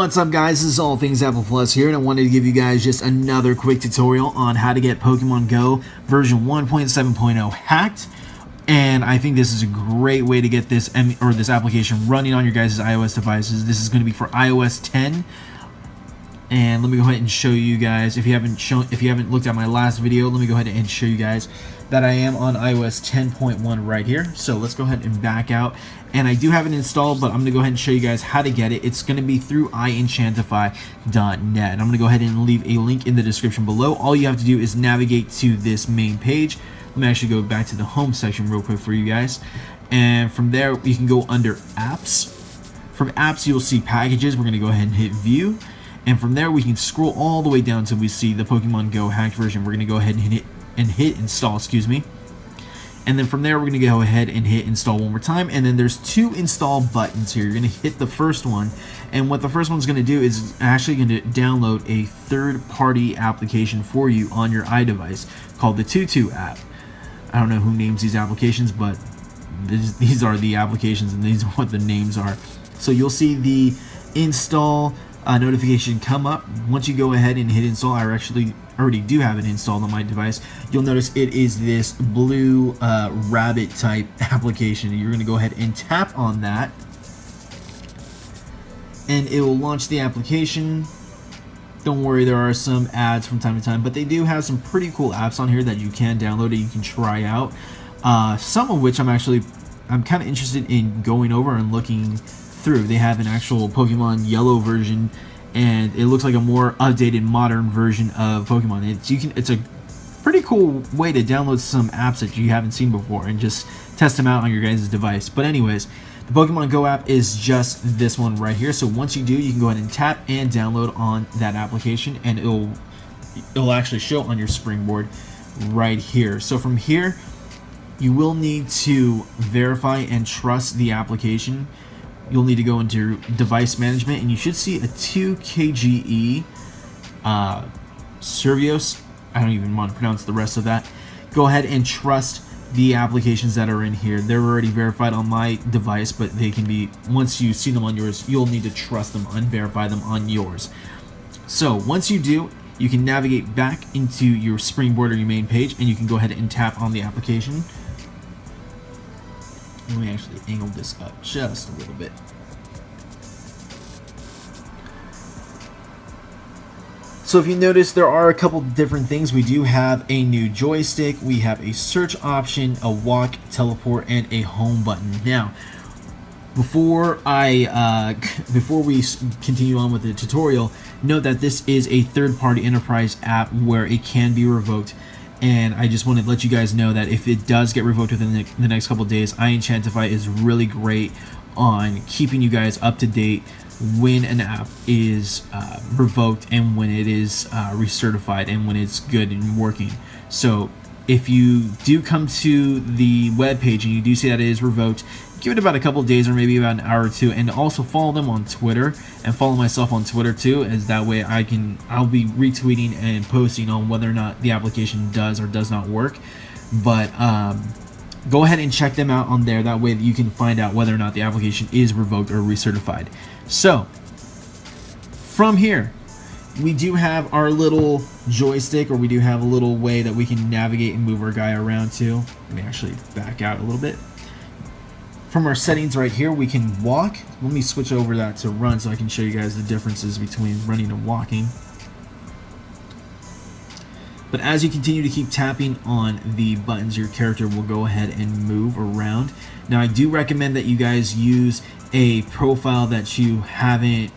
What's up, guys? This is All Things Apple Plus here, and I wanted to give you guys just another quick tutorial on how to get Pokemon Go version 1.7.0 hacked. And I think this is a great way to get this application running on your guys' iOS devices. This is going to be for iOS 10. And let me go ahead and show you guys, if you haven't looked at my last video, let me go ahead and show you guys that I am on iOS 10.1 right here. So let's go ahead and back out. And I do have it installed, but I'm going to go ahead and show you guys how to get it. It's going to be through iEnchantify.net. And I'm going to go ahead and leave a link in the description below. All you have to do is navigate to this main page. Let me actually go back to the home section real quick for you guys. And from there, you can go under apps. From apps, you'll see packages. We're going to go ahead and hit view. And from there, we can scroll all the way down until we see the Pokemon Go hacked version. We're going to go ahead and hit install, excuse me. And then from there, we're going to go ahead and hit install one more time. And then there's two install buttons here. You're going to hit the first one. And what the first one's going to do is actually going to download a third-party application for you on your iDevice called the Tutu app. I don't know who names these applications, but these are the applications and these are what the names are. So you'll see the install notification come up. Once you go ahead and hit install, I actually already do have it installed on my device. You'll notice it is this blue rabbit type application. You're going to go ahead and tap on that, and it will launch the application. Don't worry, there are some ads from time to time, but they do have some pretty cool apps on here that you can download and you can try out. Some of which I'm kind of interested in going over and looking through. They have an actual Pokemon Yellow version, and it looks like a more updated, modern version of Pokemon. It's a pretty cool way to download some apps that you haven't seen before and just test them out on your guys' device. But anyways, the Pokemon Go app is just this one right here. So once you do, you can go ahead and tap and download on that application, and it'll actually show on your springboard right here. So from here, you will need to verify and trust the application. You'll need to go into device management, and you should see a 2KGE Servios. I don't even want to pronounce the rest of that. Go ahead and trust the applications that are in here. They're already verified on my device, but they can be, once you see them on yours, you'll need to trust them and verify them on yours. So once you do, you can navigate back into your springboard or your main page, and you can go ahead and tap on the application. Let me actually angle this up just a little bit. So if you notice, there are a couple different things. We do have a new joystick, we have a search option, a walk, teleport, and a home button. Now, before we continue on with the tutorial, note that this is a third-party enterprise app where it can be revoked. And I just want to let you guys know that if it does get revoked within the next couple of days, iEnchantify is really great on keeping you guys up to date when an app is revoked and when it is recertified and when it's good and working. So if you do come to the web page and you do see that it is revoked, give it about a couple of days or maybe about an hour or two, and also follow them on Twitter and follow myself on Twitter too, as that way I'll be retweeting and posting on whether or not the application does or does not work. But go ahead and check them out on there. That way you can find out whether or not the application is revoked or recertified. So from here, we do have our little joystick, or we do have a little way that we can navigate and move our guy around to. Let me actually back out a little bit. From our settings right here, we can walk. Let me switch over that to run so I can show you guys the differences between running and walking. But as you continue to keep tapping on the buttons, your character will go ahead and move around. Now, I do recommend that you guys use a profile that you haven't,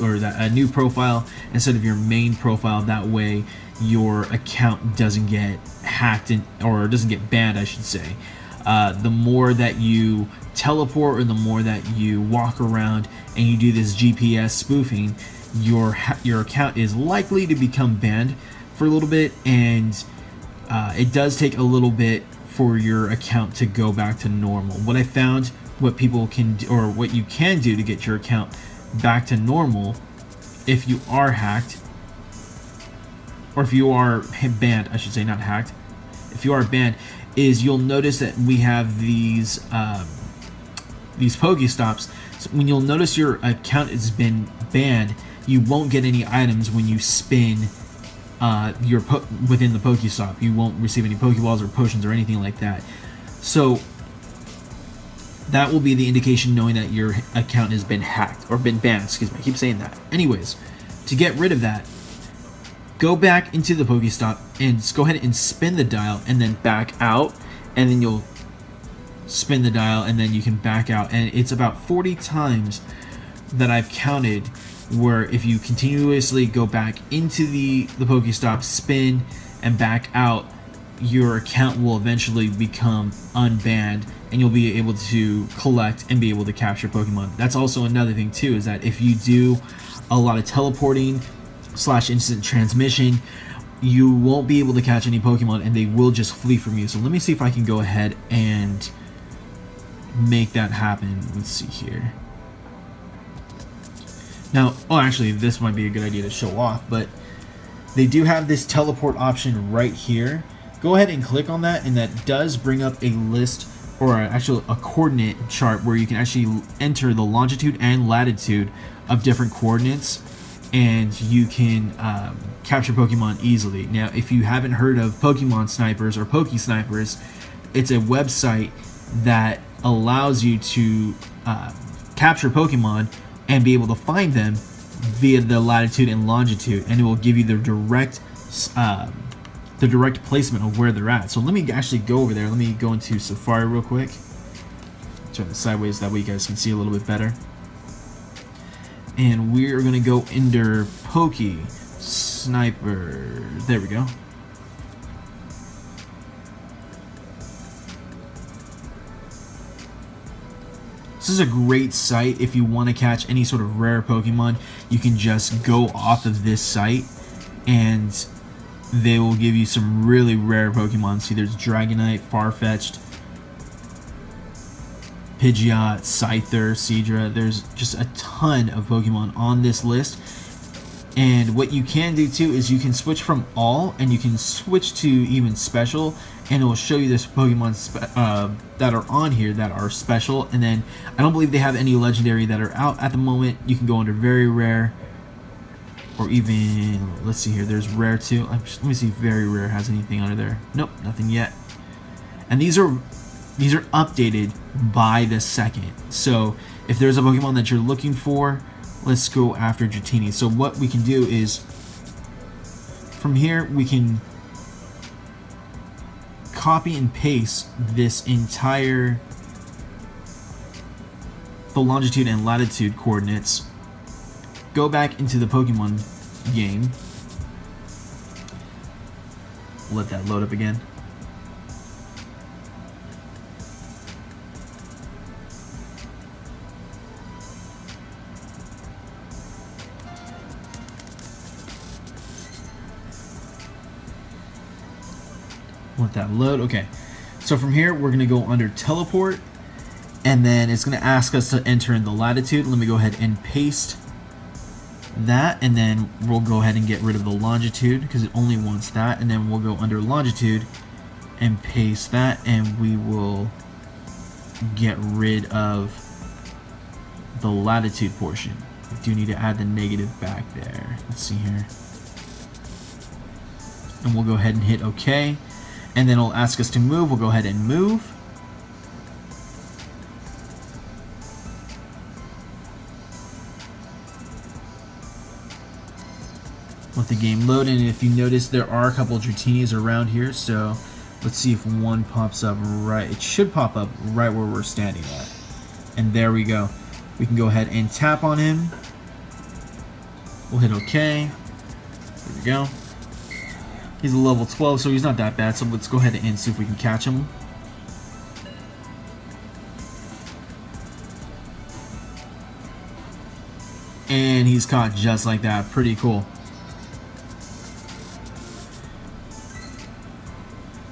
or a new profile instead of your main profile. That way your account doesn't get hacked or doesn't get banned, I should say. The more that you teleport or the more that you walk around and you do this GPS spoofing, your account is likely to become banned for a little bit, and it does take a little bit for your account to go back to normal. What I found, what people can do, or what you can do to get your account back to normal if you are hacked, or if you are banned, I should say, not hacked, if you are banned, is you'll notice that we have these Pokestops So when you'll notice your account has been banned, you won't get any items when you spin within the Pokestop. You won't receive any Pokeballs or potions or anything like that. So that will be the indication knowing that your account has been hacked or been banned. Excuse me, I keep saying that. Anyways, to get rid of that, go back into the Pokestop and just go ahead and spin the dial and then back out, and then you'll spin the dial and then you can back out. And it's about 40 times that I've counted where if you continuously go back into the Pokestop, spin, and back out, your account will eventually become unbanned and you'll be able to collect and be able to capture Pokemon. That's also another thing too, is that if you do a lot of teleporting / instant transmission, you won't be able to catch any Pokemon and they will just flee from you. So let me see if I can go ahead and make that happen. Let's see here. Now, actually, this might be a good idea to show off, but they do have this teleport option right here. Go ahead and click on that, and that does bring up a list, or actually a coordinate chart where you can actually enter the longitude and latitude of different coordinates, and you can capture Pokemon easily. Now, if you haven't heard of Pokemon Snipers or Poke Snipers, it's a website that allows you to capture Pokemon and be able to find them via the latitude and longitude, and it will give you the direct placement of where they're at. So let me actually go over there. Let me go into Safari real quick. Turn it sideways, that way you guys can see a little bit better. And we're gonna go under Poke Sniper. There we go. This is a great site if you want to catch any sort of rare Pokemon. You can just go off of this site and they will give you some really rare Pokemon. See, there's Dragonite, Farfetch'd, Pidgeot, Scyther, Seadra. There's just a ton of Pokemon on this list. And what you can do too is you can switch from all and you can switch to even special, and it will show you this Pokemon that are on here that are special. And then I don't believe they have any legendary that are out at the moment. You can go under very rare, or even, let's see here, there's rare too. Let me see if very rare has anything under there. Nope, nothing yet. And these are updated by the second. So if there's a Pokemon that you're looking for, let's go after Dratini. So what we can do is, from here we can copy and paste this entire, the longitude and latitude coordinates, go back into the Pokemon game, let that load up again. Let that load. Okay, so from here we're going to go under teleport, and then it's going to ask us to enter in the latitude. Let me go ahead and paste that, and then we'll go ahead and get rid of the longitude because it only wants that, and then we'll go under longitude and paste that, and we will get rid of the latitude portion. We do need to add the negative back there. Let's see here, and we'll go ahead and hit OK. And then it'll ask us to move. We'll go ahead and move. Let the game load, and if you notice, there are a couple of Dratinis around here. So let's see if one pops up right. It should pop up right where we're standing at. And there we go. We can go ahead and tap on him. We'll hit OK. There we go. He's a level 12, so he's not that bad. So let's go ahead and see if we can catch him. And he's caught just like that. Pretty cool.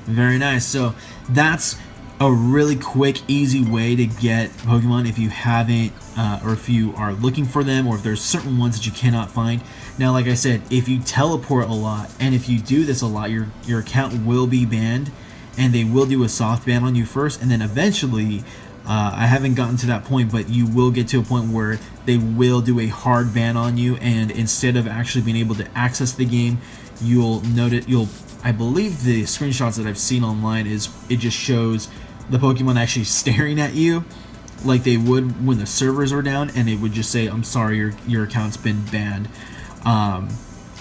Very nice. So that's a really quick, easy way to get Pokemon if you haven't, or if you are looking for them, or if there's certain ones that you cannot find. Now, like I said, if you teleport a lot, and if you do this a lot, your account will be banned, and they will do a soft ban on you first, and then eventually I haven't gotten to that point, but you will get to a point where they will do a hard ban on you, and instead of actually being able to access the game, you'll notice I believe the screenshots that I've seen online is it just shows the Pokemon actually staring at you like they would when the servers are down, and it would just say, "I'm sorry, your account's been banned."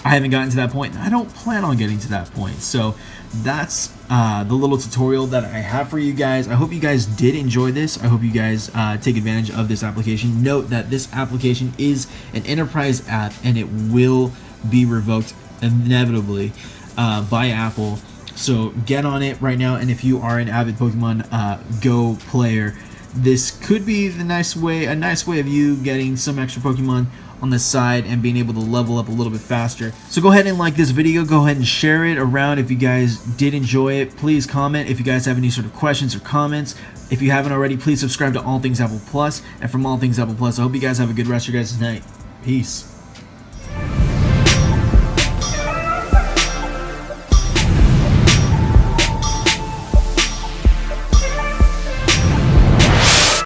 I haven't gotten to that point, and I don't plan on getting to that point. So that's the little tutorial that I have for you guys. I hope you guys did enjoy this. I hope you guys take advantage of this application. Note that this application is an enterprise app, and it will be revoked inevitably by Apple. So get on it right now, and if you are an avid Pokemon Go player, this could be a nice way of you getting some extra Pokemon on the side and being able to level up a little bit faster. So go ahead and like this video, go ahead and share it around if you guys did enjoy it. Please comment if you guys have any sort of questions or comments. If you haven't already, please subscribe to All Things Apple Plus. And from All Things Apple Plus, I hope you guys have a good rest of your guys' night. Peace.